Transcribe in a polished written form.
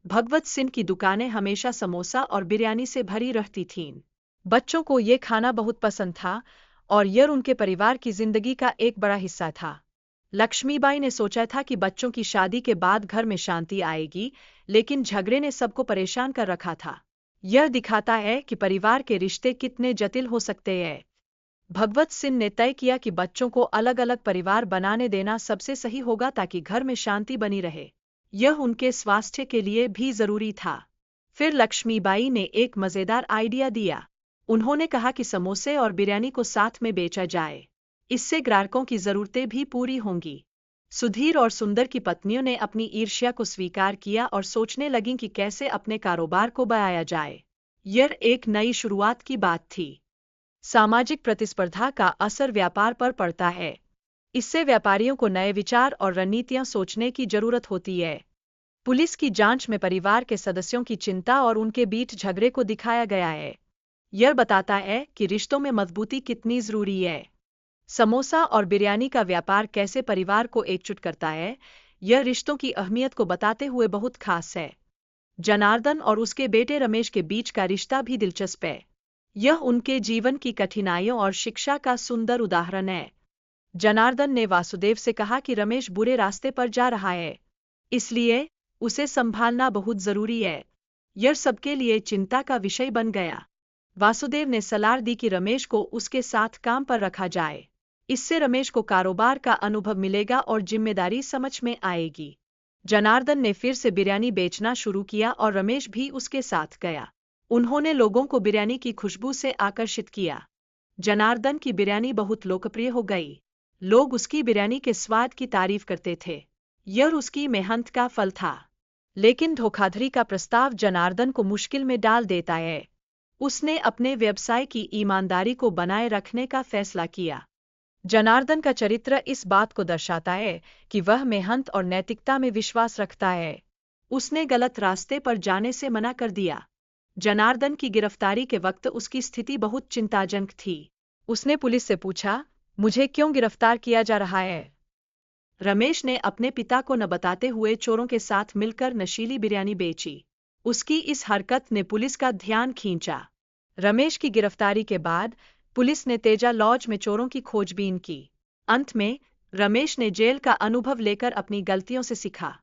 भगवत सिंह की दुकानें हमेशा समोसा और बिरयानी से भरी रहती थीं। बच्चों को ये खाना बहुत पसंद था और यह उनके परिवार की जिंदगी का एक बड़ा हिस्सा था। लक्ष्मीबाई ने सोचा था कि बच्चों की शादी के बाद घर में शांति आएगी, लेकिन झगड़े ने सबको परेशान कर रखा था। यह दिखाता है कि परिवार के रिश्ते कितने जटिल हो सकते हैं। भगवत सिंह ने तय किया कि बच्चों को अलग अलग परिवार बनाने देना सबसे सही होगा ताकि घर में शांति बनी रहे। यह उनके स्वास्थ्य के लिए भी जरूरी था। फिर लक्ष्मीबाई ने एक मजेदार आइडिया दिया। उन्होंने कहा कि समोसे और बिरयानी को साथ में बेचा जाए। इससे ग्राहकों की जरूरतें भी पूरी होंगी। सुधीर और सुंदर की पत्नियों ने अपनी ईर्ष्या को स्वीकार किया और सोचने लगीं कि कैसे अपने कारोबार को बढ़ाया जाए। यह एक नई शुरुआत की बात थी। सामाजिक प्रतिस्पर्धा का असर व्यापार पर पड़ता है। इससे व्यापारियों को नए विचार और रणनीतियां सोचने की जरूरत होती है। पुलिस की जांच में परिवार के सदस्यों की चिंता और उनके बीच झगड़े को दिखाया गया है। यह बताता है कि रिश्तों में मजबूती कितनी जरूरी है। समोसा और बिरयानी का व्यापार कैसे परिवार को एकजुट करता है, यह रिश्तों की अहमियत को बताते हुए बहुत खास है। जनार्दन और उसके बेटे रमेश के बीच का रिश्ता भी दिलचस्प है। यह उनके जीवन की कठिनाइयों और शिक्षा का सुंदर उदाहरण है। जनार्दन ने वासुदेव से कहा कि रमेश बुरे रास्ते पर जा रहा है, इसलिए उसे संभालना बहुत जरूरी है। यह सबके लिए चिंता का विषय बन गया। वासुदेव ने सलाह दी कि रमेश को उसके साथ काम पर रखा जाए। इससे रमेश को कारोबार का अनुभव मिलेगा और जिम्मेदारी समझ में आएगी। जनार्दन ने फिर से बिरयानी बेचना शुरू किया और रमेश भी उसके साथ गया। उन्होंने लोगों को बिरयानी की खुशबू से आकर्षित किया। जनार्दन की बिरयानी बहुत लोकप्रिय हो गई। लोग उसकी बिरयानी के स्वाद की तारीफ करते थे। यह उसकी मेहनत का फल था। लेकिन धोखाधड़ी का प्रस्ताव जनार्दन को मुश्किल में डाल देता है। उसने अपने व्यवसाय की ईमानदारी को बनाए रखने का फैसला किया। जनार्दन का चरित्र इस बात को दर्शाता है कि वह मेहनत और नैतिकता में विश्वास रखता है। उसने गलत रास्ते पर जाने से मना कर दिया। जनार्दन की गिरफ्तारी के वक्त उसकी स्थिति बहुत चिंताजनक थी। उसने पुलिस से पूछा, मुझे क्यों गिरफ्तार किया जा रहा है? रमेश ने अपने पिता को न बताते हुए चोरों के साथ मिलकर नशीली बिरयानी बेची। उसकी इस हरकत ने पुलिस का ध्यान खींचा। रमेश की गिरफ्तारी के बाद पुलिस ने तेजा लॉज में चोरों की खोजबीन की। अंत में रमेश ने जेल का अनुभव लेकर अपनी गलतियों से सीखा।